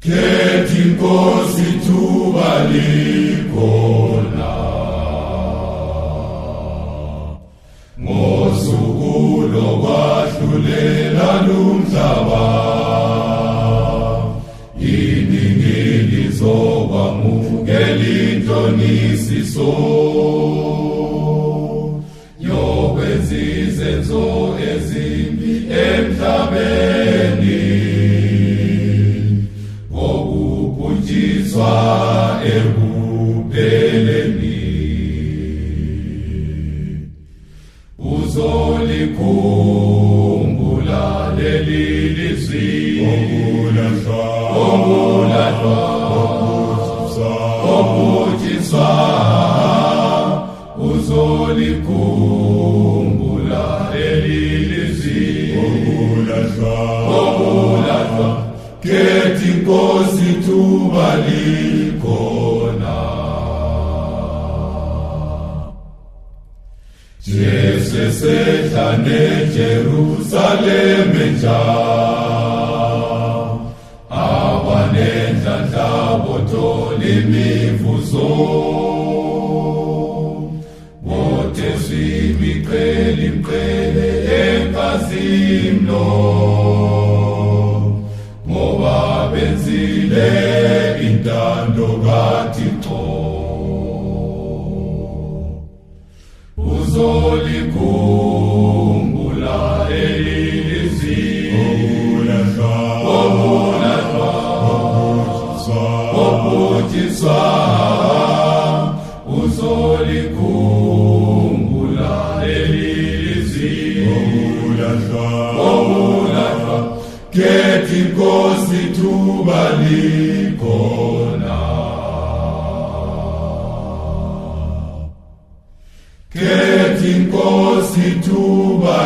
Kethi Nkosi thuba likhona ngosuku lokwahlulela lumhlaba iningi lizokwamukela intoniso yokwenza izenzo ezimbi emhlabeni ngokubhujiswa ekupheleni uzolikhumbula leli lizwi okubhujiswa uzolikhumbula leli lizwi okulahlwa kethi Nkosi thuba likhona Jesu esehlane Jerusaleme nja abanendlandla bothola imivuzo imqele enkazimlo ngoba benzile intando kaThixo uzolikhumbula elizwi okubhujiswa uzolikhumbula okulahlwa kethi Nkosi thuba likhona kethi Nkosi thuba